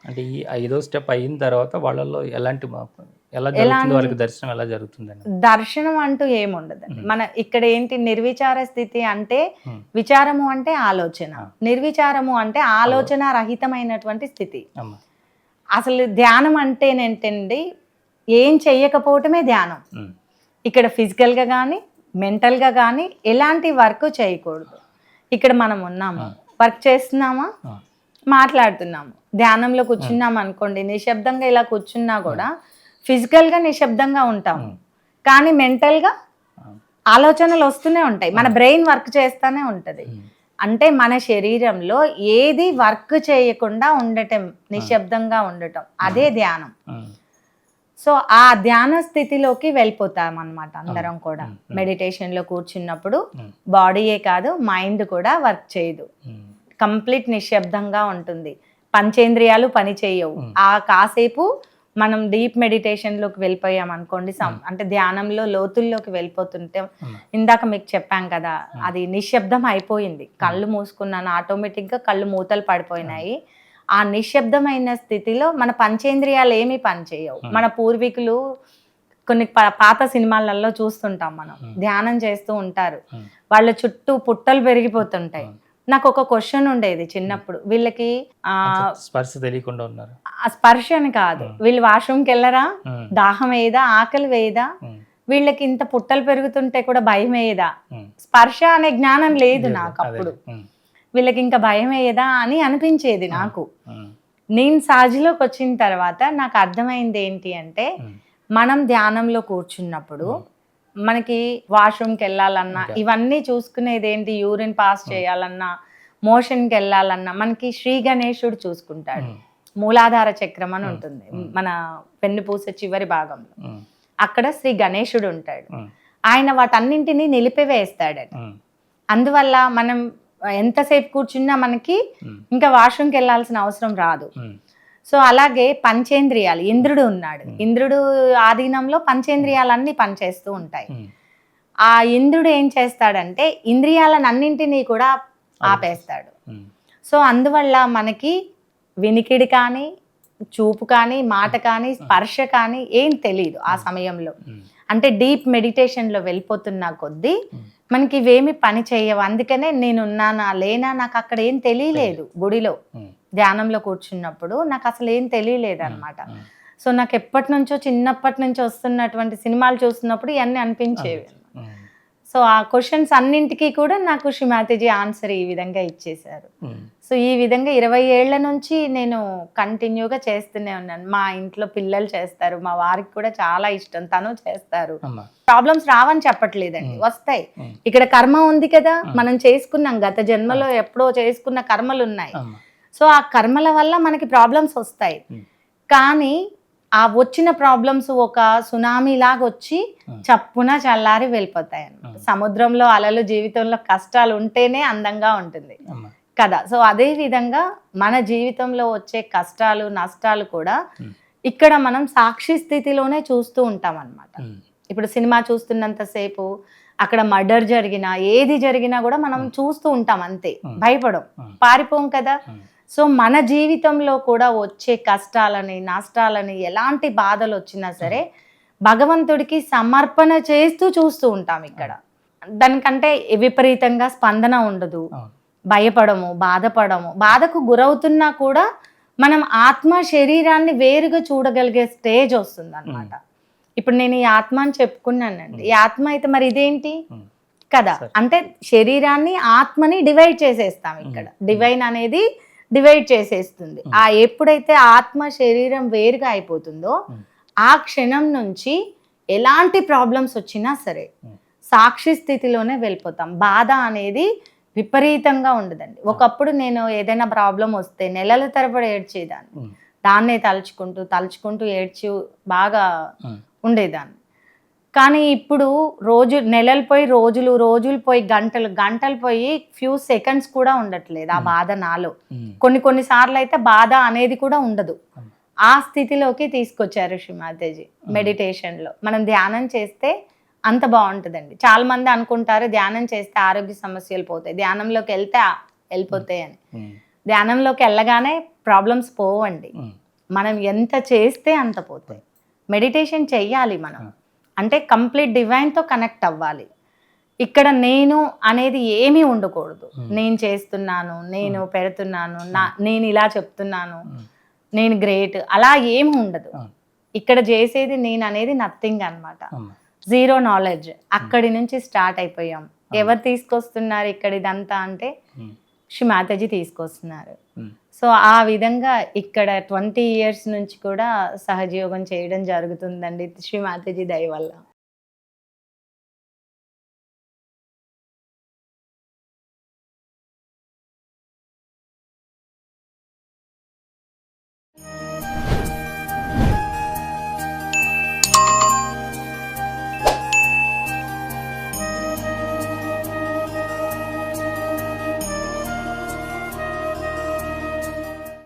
అంటే ఈ ఐదో స్టెప్ అయిన తర్వాత వాళ్ళలో ఎలాంటి మార్పు ఎలా జరుగుతుంది, వాళ్ళకి దర్శనం ఎలా జరుగుతుందని? దర్శనం అంటూ ఏముండదండి. మన ఇక్కడ ఏంటి నిర్విచార స్థితి అంటే, విచారము అంటే ఆలోచన, నిర్విచారము అంటే ఆలోచన రహితమైనటువంటి స్థితి. అసలు ధ్యానం అంటేనేంటండి, ఏం చెయ్యకపోవటమే ధ్యానం. ఇక్కడ ఫిజికల్గా కానీ మెంటల్గా కానీ ఎలాంటి వర్క్ చేయకూడదు. ఇక్కడ మనం ఉన్నాము, వర్క్ చేస్తున్నామా, మాట్లాడుతున్నాము, ధ్యానంలో కూర్చున్నాం అనుకోండి, నిశ్శబ్దంగా ఇలా కూర్చున్నా కూడా ఫిజికల్గా నిశ్శబ్దంగా ఉంటాము, కానీ మెంటల్గా ఆలోచనలు వస్తూనే ఉంటాయి. మన బ్రెయిన్ వర్క్ చేస్తూనే ఉంటుంది. అంటే మన శరీరంలో ఏది వర్క్ చేయకుండా ఉండటం, నిశ్శబ్దంగా ఉండటం, అదే ధ్యానం. సో ఆ ధ్యాన స్థితిలోకి వెళ్ళిపోతాం అన్నమాట అందరం కూడా. మెడిటేషన్లో కూర్చున్నప్పుడు బాడీయే కాదు, మైండ్ కూడా వర్క్ చేయదు, కంప్లీట్ నిశ్శబ్దంగా ఉంటుంది, పంచేంద్రియాలు పని చేయవు. ఆ కాసేపు మనం డీప్ మెడిటేషన్లోకి వెళ్ళిపోయాం అనుకోండి, అంటే ధ్యానంలో లోతుల్లోకి వెళ్ళిపోతుంటే, ఇందాక మీకు చెప్పాం కదా, అది నిశ్శబ్దం అయిపోయింది, కళ్ళు మూసుకున్నాను, ఆటోమేటిక్గా కళ్ళు మూతలు పడిపోయినాయి. ఆ నిశ్శబ్దమైన స్థితిలో మన పంచేంద్రియాలు ఏమీ పనిచేయవు. మన పూర్వీకులు కొన్ని పాత సినిమాలలో చూస్తుంటాం మనం, ధ్యానం చేస్తూ ఉంటారు, వాళ్ళ చుట్టూ పుట్టలు పెరిగిపోతుంటాయి. నాకు ఒక క్వశ్చన్ ఉండేది చిన్నప్పుడు, వీళ్ళకి స్పర్శ తెలియకుండా ఉన్నారు. ఆ స్పర్శ అని కాదు, వీళ్ళు వాష్రూమ్కి వెళ్ళరా, దాహం వేయదా, ఆకలి వేయదా, వీళ్ళకి ఇంత పుట్టలు పెరుగుతుంటే కూడా భయం వేయదా, స్పర్శ అనే జ్ఞానం లేదు నాకు అప్పుడు, వీళ్ళకి ఇంకా భయం వేయదా అని అనిపించేది నాకు. నేను సాజిలోకి వచ్చిన తర్వాత నాకు అర్థమైంది ఏంటి అంటే, మనం ధ్యానంలో కూర్చున్నప్పుడు మనకి వాష్రూమ్కి వెళ్ళాలన్నా, ఇవన్నీ చూసుకునేది ఏంటి, యూరిన్ పాస్ చేయాలన్నా, మోషన్కి వెళ్ళాలన్నా మనకి శ్రీ గణేశుడు చూసుకుంటాడు. మూలాధార చక్రం అని ఉంటుంది మన వెన్నుపూస చివరి భాగంలో, అక్కడ శ్రీ గణేశుడు ఉంటాడు. ఆయన వాటన్నింటినీ నిలిపివేస్తాడట. అందువల్ల మనం ఎంతసేపు కూర్చున్నా మనకి ఇంకా వాష్రూమ్కి వెళ్ళాల్సిన అవసరం రాదు. సో అలాగే పంచేంద్రియాలు, ఇంద్రుడు ఉన్నాడు, ఇంద్రుడు ఆధీనంలో పంచేంద్రియాలన్నీ పనిచేస్తూ ఉంటాయి. ఆ ఇంద్రుడు ఏం చేస్తాడంటే ఇంద్రియాలన్నింటినీ కూడా ఆపేస్తాడు. సో అందువల్ల మనకి వినికిడి కానీ, చూపు కానీ, మాట కానీ, స్పర్శ కానీ ఏం తెలియదు ఆ సమయంలో. అంటే డీప్ మెడిటేషన్లో వెళ్ళిపోతున్న కొద్దీ మనకి ఇవేమి పని చేయవు. అందుకనే నేనున్నానా లేనా నాకు అక్కడ ఏం తెలియలేదు. గుడిలో ధ్యానంలో కూర్చున్నప్పుడు నాకు అసలు ఏం తెలియలేదు అనమాట. సో నాకు ఎప్పటి నుంచో, చిన్నప్పటి నుంచి వస్తున్నటువంటి సినిమాలు చూస్తున్నప్పుడు ఇవన్నీ అనిపించేవి. సో ఆ క్వశ్చన్స్ అన్నింటికీ కూడా నాకు శ్రీమాతిజీ ఆన్సర్ ఈ విధంగా ఇచ్చేశారు. సో ఈ విధంగా 20 ఏళ్ల నుంచి నేను కంటిన్యూగా చేస్తూనే ఉన్నాను. మా ఇంట్లో పిల్లలు చేస్తారు, మా వారికి కూడా చాలా ఇష్టం, తను చేస్తారు. ప్రాబ్లమ్స్ రావని చెప్పట్లేదండి, వస్తాయి. ఇక్కడ కర్మ ఉంది కదా, మనం చేసుకున్నాం, గత జన్మలో ఎప్పుడో చేసుకున్న కర్మలు ఉన్నాయి. సో ఆ కర్మల వల్ల మనకి ప్రాబ్లమ్స్ వస్తాయి. కానీ ఆ వచ్చిన ప్రాబ్లమ్స్ ఒక సునామీ లాగా వచ్చి చప్పున చల్లారి వెళ్ళిపోతాయి అన్నమాట. సముద్రంలో అలలు, జీవితంలో కష్టాలు ఉంటేనే అందంగా ఉంటుంది కదా. సో అదే విధంగా మన జీవితంలో వచ్చే కష్టాలు, నష్టాలు కూడా ఇక్కడ మనం సాక్షి స్థితిలోనే చూస్తూ ఉంటాం అన్నమాట. ఇప్పుడు సినిమా చూస్తున్నంతసేపు అక్కడ మర్డర్ జరిగినా, ఏది జరిగినా కూడా మనం చూస్తూ ఉంటాం అంతే, భయపడం, పారిపోం కదా. సో మన జీవితంలో కూడా వచ్చే కష్టాలని, నష్టాలని, ఎలాంటి బాధలు వచ్చినా సరే భగవంతుడికి సమర్పణ చేస్తూ చూస్తూ ఉంటాం ఇక్కడ. దానికంటే విపరీతంగా స్పందన ఉండదు, భయపడము, బాధపడము. బాధకు గురవుతున్నా కూడా మనం ఆత్మ శరీరాన్ని వేరుగా చూడగలిగే స్టేజ్ వస్తుంది అన్నమాట. ఇప్పుడు నేను ఈ ఆత్మ అని చెప్పుకున్నానండి, ఈ ఆత్మ అయితే మరి ఇదేంటి కదా. అంటే శరీరాన్ని, ఆత్మని డివైడ్ చేసేస్తాం ఇక్కడ. డివైన్ అనేది డివైడ్ చేసేస్తుంది. ఆ ఎప్పుడైతే ఆత్మ శరీరం వేరుగా అయిపోతుందో ఆ క్షణం నుంచి ఎలాంటి ప్రాబ్లమ్స్ వచ్చినా సరే సాక్షి స్థితిలోనే వెళ్ళిపోతాం. బాధ అనేది విపరీతంగా ఉండదండి. ఒకప్పుడు నేను ఏదైనా ప్రాబ్లం వస్తే నెలల తరబడి ఏడ్చేదాన్ని, దాన్నే తలుచుకుంటూ తలుచుకుంటూ ఏడ్చి బాగా ఉండేదాన్ని. కానీ ఇప్పుడు నెలలు పోయి రోజులు, రోజులు పోయి గంటలు, గంటలు పోయి ఫ్యూ సెకండ్స్ కూడా ఉండట్లేదు ఆ బాధ నాలో. కొన్ని సార్లు అయితే బాధ అనేది కూడా ఉండదు. ఆ స్థితిలోకి తీసుకొచ్చారు శ్రీమాతాజీ మెడిటేషన్లో. మనం ధ్యానం చేస్తే అంత బాగుంటుందండి. చాలా మంది అనుకుంటారు ధ్యానం చేస్తే ఆరోగ్య సమస్యలు పోతాయి, ధ్యానంలోకి వెళ్తే వెళ్ళిపోతాయి అని. ధ్యానంలోకి వెళ్ళగానే ప్రాబ్లమ్స్ పోవండి. మనం ఎంత చేస్తే అంత పోతాయి. మెడిటేషన్ చెయ్యాలి మనం, అంటే కంప్లీట్ డివైన్తో కనెక్ట్ అవ్వాలి. ఇక్కడ నేను అనేది ఏమీ ఉండకూడదు. నేను చేస్తున్నాను, నేను పెడుతున్నాను, నేను ఇలా చెప్తున్నాను, నేను గ్రేట్, అలా ఏమి ఉండదు. ఇక్కడ చేసేది నేను అనేది నథింగ్ అన్నమాట. Zero knowledge. అక్కడి నుంచి స్టార్ట్ అయిపోయాం. ఎవరు తీసుకొస్తున్నారు ఇక్కడ ఇదంతా అంటే శ్రీ మాతాజీ తీసుకొస్తున్నారు. సో ఆ విధంగా ఇక్కడ 20 years నుంచి కూడా సహజయోగం చేయడం జరుగుతుందండి శ్రీ మాతాజీ దయ వల్ల.